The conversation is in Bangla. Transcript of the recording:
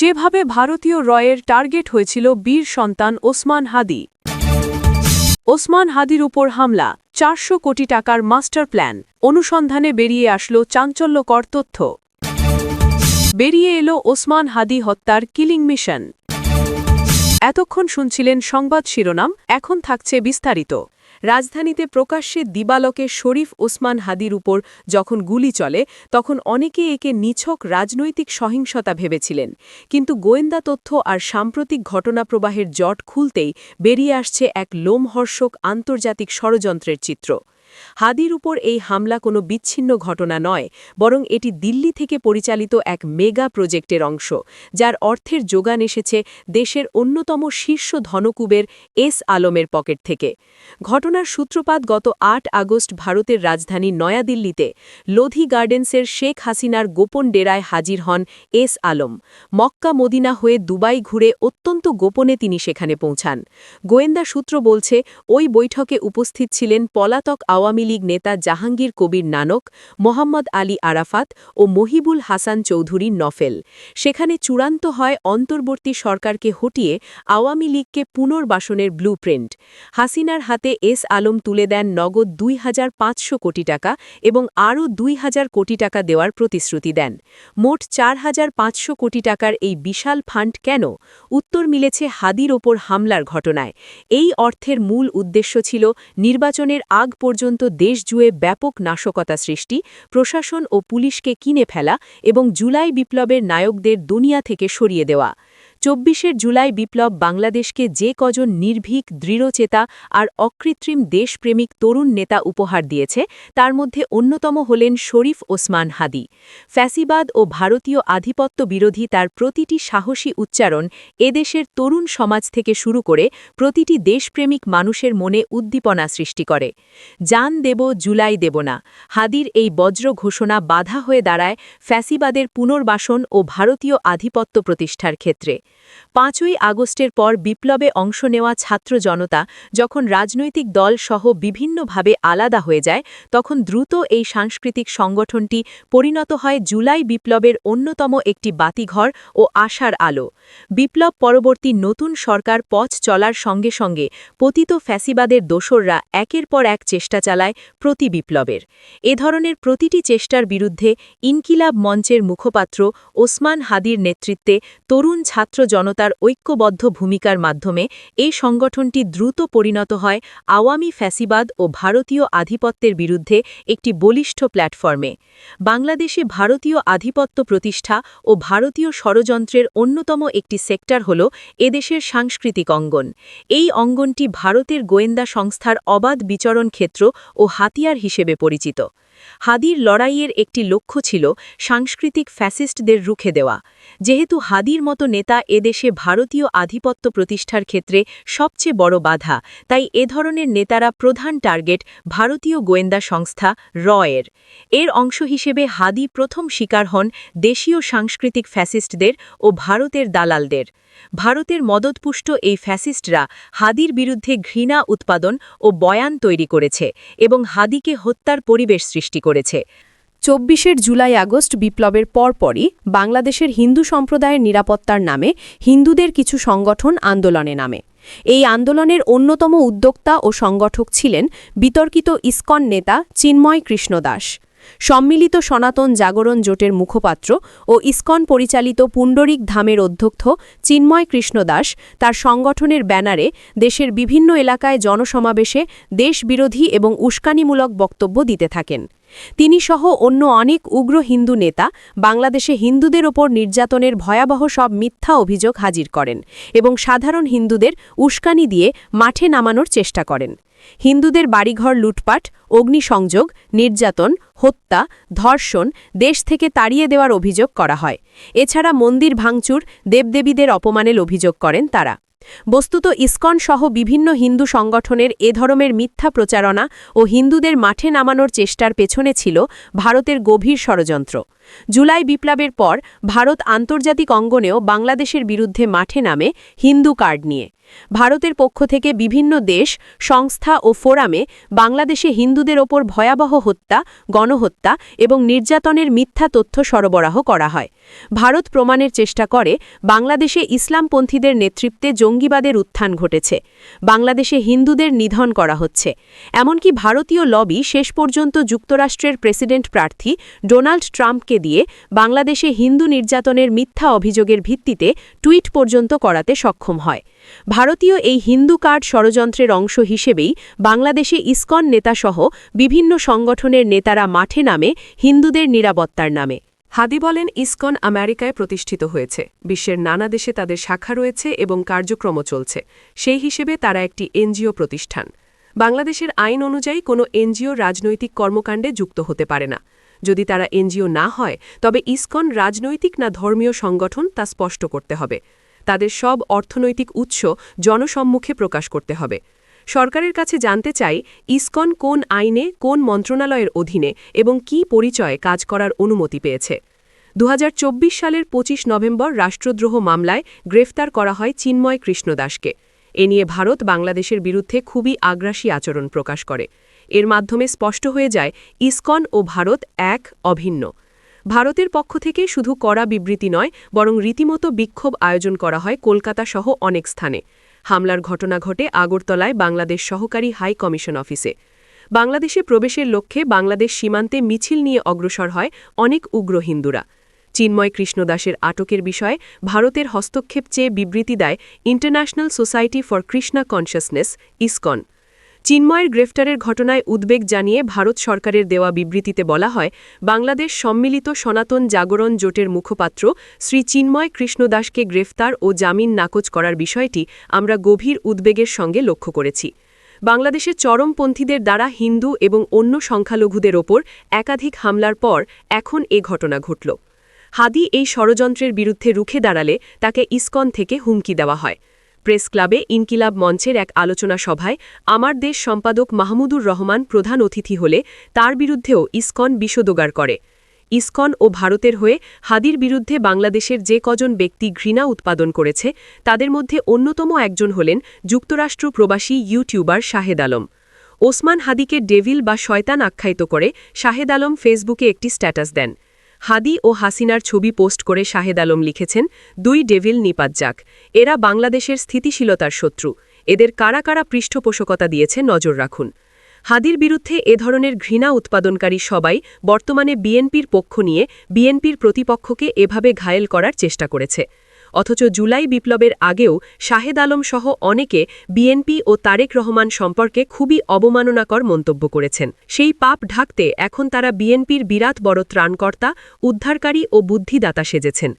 যেভাবে ভারতীয় রয়ের টার্গেট হয়েছিল বীর সন্তান ওসমান হাদি। ওসমান হাদির উপর হামলা, 400 কোটি টাকার মাস্টার প্ল্যান, অনুসন্ধানে বেরিয়ে আসলো চাঞ্চল্যকর তথ্য। বেরিয়ে এলো ওসমান হাদি হত্যার কিলিং মিশন। এতক্ষণ শুনছিলেন সংবাদ শিরোনাম, এখন থাকছে বিস্তারিত। রাজধানীতে প্রকাশ্যে দিবালোকে শরীফ ওসমান হাদির উপর যখন গুলি চলে তখন অনেকে একে নিছক রাজনৈতিক সহিংসতা ভেবেছিলেন, কিন্তু গোয়েন্দা তথ্য আর সাম্প্রতিক ঘটনাপ্রবাহের জট খুলতেই বেরিয়ে আসছে এক লোমহর্ষক আন্তর্জাতিক ষড়যন্ত্রের চিত্র। হাদির উপর এই হামলা কোনো বিচ্ছিন্ন ঘটনা নয়, বরং এটি দিল্লি থেকে পরিচালিত এক মেগা প্রজেক্টের অংশ, যার অর্থের যোগান এসেছে দেশের অন্যতম শীর্ষ ধনকুবের এস আলমের পকেট থেকে। ঘটনার সূত্রপাত গত ৮ আগস্ট ভারতের রাজধানী নয়াদিল্লিতে লোধি গার্ডেন্সের শেখ হাসিনার গোপন ডেরায় হাজির হন এস আলম। মক্কা মদিনা হয়ে দুবাই ঘুরে অত্যন্ত গোপনে তিনি সেখানে পৌঁছান। গোয়েন্দা সূত্র বলছে, ওই বৈঠকে উপস্থিত ছিলেন পলাতক আওয়ামী লীগ নেতা জাহাঙ্গীর কবির নানক, মোহাম্মদ আলী আরাফাত ও মহিবুল হাসান চৌধুরী নফেল। সেখানে চূড়ান্ত হয় অন্তর্বর্তী সরকারকে হটিয়ে আওয়ামী লীগকে পুনর্বাসনের ব্লুপ্রিন্ট। হাসিনার হাতে এস আলম তুলে দেন নগদ ২৫০০ কোটি টাকা এবং আরও ২০০০ কোটি টাকা দেওয়ার প্রতিশ্রুতি দেন। মোট ৪৫০০ কোটি টাকার এই বিশাল ফান্ড কেন? উত্তর মিলেছে হাদির ওপর হামলার ঘটনায়। এই অর্থের মূল উদ্দেশ্য ছিল নির্বাচনের আগ পর্যন্ত দেশ জুড়ে ব্যাপক নাশকতা সৃষ্টি, প্রশাসন ও পুলিশকে কিনে ফেলা এবং জুলাই বিপ্লবের নায়কদের দুনিয়া থেকে সরিয়ে দেওয়া। ২৪শে জুলাই বিপ্লব বাংলাদেশকে যে কজন নির্ভীক, দৃঢ়চেতা আর অকৃত্রিম দেশপ্রেমিক তরুণ নেতা উপহার দিয়েছে, তার মধ্যে অন্যতম হলেন শরীফ ওসমান হাদি। ফ্যাসিবাদ ও ভারতীয় আধিপত্য বিরোধী তার প্রতিটি সাহসী উচ্চারণ এদেশের তরুণ সমাজ থেকে শুরু করে প্রতিটি দেশপ্রেমিক মানুষের মনে উদ্দীপনা সৃষ্টি করে। জান দেব, জুলাই দেব না, হাদির এই বজ্র ঘোষণা বাধা হয়ে দাঁড়ায় ফ্যাসিবাদের পুনর্বাসন ও ভারতীয় আধিপত্য প্রতিষ্ঠার ক্ষেত্রে। ৫ই আগস্টের পর বিপ্লবে অংশ নেওয়া ছাত্র জনতা যখন রাজনৈতিক দল সহ বিভিন্নভাবে আলাদা হয়ে যায়, তখন দ্রুত এই সাংস্কৃতিক সংগঠনটি পরিণত হয় জুলাই বিপ্লবের অন্যতম একটি বাতিঘর ও আশার আলো। বিপ্লব পরবর্তী নতুন সরকার পথ চলার সঙ্গে সঙ্গে পতিত ফ্যাসিবাদের দোসররা একের পর এক চেষ্টা চালায় প্রতি বিপ্লবের। এ ধরনের প্রতিটি চেষ্টার বিরুদ্ধে ইনকিলাব মঞ্চের মুখপাত্র ওসমান হাদির নেতৃত্বে তরুণ ছাত্র জনতার ঐক্যবদ্ধ ভূমিকার মাধ্যমে এই সংগঠনটি দ্রুত পরিণত হয় আওয়ামী ফ্যাসিবাদ ও ভারতীয় আধিপত্যের বিরুদ্ধে একটি বলিষ্ঠ প্ল্যাটফর্মে। বাংলাদেশে ভারতীয় আধিপত্য প্রতিষ্ঠা ও ভারতীয় ষড়যন্ত্রের অন্যতম একটি সেক্টর হল এদেশের সাংস্কৃতিক অঙ্গন। এই অঙ্গনটি ভারতের গোয়েন্দা সংস্থার অবাধ বিচরণ ক্ষেত্র ও হাতিয়ার হিসেবে পরিচিত। হাদির লড়াইয়ের একটি লক্ষ্য ছিল সাংস্কৃতিক ফ্যাসিস্টদের রুখে দেওয়া। যেহেতু হাদির মতো নেতা এদেশে ভারতীয় আধিপত্য প্রতিষ্ঠার ক্ষেত্রে সবচেয়ে বড় বাধা, তাই এ ধরনের নেতারা প্রধান টার্গেট ভারতীয় গোয়েন্দা সংস্থা র-এর। এর অংশ হিসেবে হাদি প্রথম শিকার হন দেশীয় সাংস্কৃতিক ফ্যাসিস্টদের ও ভারতের দালালদের। ভারতের মদতপুষ্ট এই ফ্যাসিস্টরা হাদির বিরুদ্ধে ঘৃণা উৎপাদন ও বয়ান তৈরি করেছে এবং হাদিকে হত্যার পরিবেশ সৃষ্টি করেছে। ২৪শে জুলাই আগস্ট বিপ্লবের পরপরই বাংলাদেশের হিন্দু সম্প্রদায়ের নিরাপত্তার নামে হিন্দুদের কিছু সংগঠন আন্দোলনে নামে। এই আন্দোলনের অন্যতম উদ্যোক্তা ও সংগঠক ছিলেন বিতর্কিত ইসকন নেতা চিন্ময় কৃষ্ণ দাস। সম্মিলিত সনাতন জাগরণ জোটের মুখপাত্র ও ইসকন পরিচালিত পুণ্ডরিক ধামের অধ্যক্ষ চিন্ময় কৃষ্ণ দাস তার সংগঠনের ব্যানারে দেশের বিভিন্ন এলাকায় জনসমাবেশে দেশবিরোধী এবং উস্কানিমূলক বক্তব্য দিতে থাকেন। তিনি সহ অন্য অনেক উগ্র হিন্দু নেতা বাংলাদেশে হিন্দুদের ওপর নির্যাতনের ভয়াবহ সব মিথ্যা অভিযোগ হাজির করেন এবং সাধারণ হিন্দুদের উস্কানি দিয়ে মাঠে নামানোর চেষ্টা করেন। হিন্দুদের বাড়িঘর লুটপাট, অগ্নিসংযোগ, নির্যাতন, হত্যা, ধর্ষণ, দেশ থেকে তাড়িয়ে দেওয়ার অভিযোগ করা হয়। এছাড়া মন্দির ভাঙচুর, দেবদেবীদের অপমানের অভিযোগ করেন তারা। বস্তুত ইসকন সহ বিভিন্ন হিন্দু সংগঠনের এ ধরনের মিথ্যা প্রচারণা ও হিন্দুদের মাঠে নামানোর চেষ্টার পেছনে ছিল ভারতের গভীর ষড়যন্ত্র। জুলাই বিপ্লবের পর ভারত আন্তর্জাতিক অঙ্গনেও বাংলাদেশের বিরুদ্ধে মাঠে নামে হিন্দু কার্ড নিয়ে। ভারতের পক্ষ থেকে বিভিন্ন দেশ, সংস্থা ও ফোরামে বাংলাদেশে হিন্দুদের ওপর ভয়াবহ হত্যা, গণহত্যা এবং নির্যাতনের মিথ্যা তথ্য সরবরাহ করা হয়। ভারত প্রমাণের চেষ্টা করে বাংলাদেশে ইসলামপন্থীদের নেতৃত্বে জঙ্গিবাদের উত্থান ঘটেছে, বাংলাদেশে হিন্দুদের নিধন করা হচ্ছে। এমনকি ভারতীয় লবি শেষ পর্যন্ত যুক্তরাষ্ট্রের প্রেসিডেন্ট প্রার্থী ডোনাল্ড ট্রাম্পকে দিয়ে বাংলাদেশে হিন্দু নির্যাতনের মিথ্যা অভিযোগের ভিত্তিতে টুইট পর্যন্ত করাতে সক্ষম হয়। ভারতীয় এই হিন্দু কার্ড ষড়যন্ত্রের অংশ হিসেবেই বাংলাদেশে ইসকন নেতাসহ বিভিন্ন সংগঠনের নেতারা মাঠে নামে হিন্দুদের নিরাপত্তার নামে। হাদি বলেন, ইসকন আমেরিকায় প্রতিষ্ঠিত হয়েছে, বিশ্বের নানা দেশে তাদের শাখা রয়েছে এবং কার্যক্রম চলছে। সেই হিসেবে তারা একটি এনজিও প্রতিষ্ঠান। বাংলাদেশের আইন অনুযায়ী কোনো এনজিও রাজনৈতিক কর্মকাণ্ডে যুক্ত হতে পারে না। যদি তারা এনজিও না হয়, তবে ইসকন রাজনৈতিক না ধর্মীয় সংগঠন তা স্পষ্ট করতে হবে। তাদের সব অর্থনৈতিক উৎস জনসম্মুখে প্রকাশ করতে হবে। সরকারের কাছে জানতে চাই, ইসকন কোন আইনে, কোন মন্ত্রণালয়ের অধীনে এবং কী পরিচয়ে কাজ করার অনুমতি পেয়েছে। 2024 সালের 25 নভেম্বর রাষ্ট্রদ্রোহ মামলায় গ্রেফতার করা হয় চিন্ময় কৃষ্ণ দাসকে। এ নিয়ে ভারত বাংলাদেশের বিরুদ্ধে খুবই আগ্রাসী আচরণ প্রকাশ করে। এর মাধ্যমে স্পষ্ট হয়ে যায় ইসকন ও ভারত এক, অভিন্ন। ভারতের পক্ষ থেকে শুধু কড়া বিবৃতি নয়, বরং রীতিমতো বিক্ষোভ আয়োজন করা হয় কলকাতা সহ অনেক স্থানে। হামলার ঘটনা ঘটে আগরতলায় বাংলাদেশ সহকারী হাই কমিশন অফিসে। বাংলাদেশে প্রবেশের লক্ষ্যে বাংলাদেশ সীমান্তে মিছিল নিয়ে অগ্রসর হয় অনেক উগ্র হিন্দুরা। চিন্ময় কৃষ্ণ দাসের আটকের বিষয়ে ভারতের হস্তক্ষেপ চেয়ে বিবৃতি দেয় international society for Krishna consciousness, ISKCON. চিন্ময়ের গ্রেফতারের ঘটনায় উদ্বেগ জানিয়ে ভারত সরকারের দেওয়া বিবৃতিতে বলা হয়, বাংলাদেশ সম্মিলিত সনাতন জাগরণ জোটের মুখপাত্র শ্রী চিন্ময় কৃষ্ণ দাসকে গ্রেফতার ও জামিন নাকচ করার বিষয়টি আমরা গভীর উদ্বেগের সঙ্গে লক্ষ্য করেছি। বাংলাদেশে চরমপন্থীদের দ্বারা হিন্দু এবং অন্য সংখ্যালঘুদের ওপর একাধিক হামলার পর এখন এ ঘটনা ঘটল। হাদি এই ষড়যন্ত্রের বিরুদ্ধে রুখে দাঁড়ালে তাকে ইসকন থেকে হুমকি দেওয়া হয়। প্রেস ক্লাবে ইনকিলাব মঞ্চের এক আলোচনা সভায় আমার দেশ সম্পাদক মাহমুদুর রহমান প্রধান অতিথি হলে তার বিরুদ্ধেও ইসকন বিষোদগার করে। ইসকন ও ভারতের হয়ে হাদির বিরুদ্ধে বাংলাদেশের যে কজন ব্যক্তি ঘৃণা উৎপাদন করেছে, তাদের মধ্যে অন্যতম একজন হলেন যুক্তরাষ্ট্র প্রবাসী ইউটিউবার শাহেদ আলম। ওসমান হাদিকে ডেভিল বা শয়তান আখ্যায়িত করে শাহেদ আলম ফেসবুকে একটি স্ট্যাটাস দেন। হাদি ও হাসিনার ছবি পোস্ট করে শাহেদ আলম লিখেছেন, দুই ডেভিল নিপাত যাক, এরা বাংলাদেশের স্থিতিশীলতার শত্রু, এদের কারা কারা পৃষ্ঠপোষকতা দিয়েছে নজর রাখুন। হাদির বিরুদ্ধে এ ধরনের ঘৃণা উৎপাদনকারী সবাই বর্তমানে বিএনপির পক্ষ নিয়ে বিএনপির প্রতিপক্ষকে এভাবে ঘায়েল করার চেষ্টা করেছে। অথচ জুলাই বিপ্লবের আগেও শাহেদ আলম সহ অনেকে বিএনপি ও তারেক রহমান সম্পর্কে খুবই অবমাননাকর মন্তব্য করেছেন। সেই পাপ ঢাকতে এখন তারা বিএনপির বিরাট বড় ত্রাণকর্তা, উদ্ধারকারী ও বুদ্ধিদাতা সেজেছেন।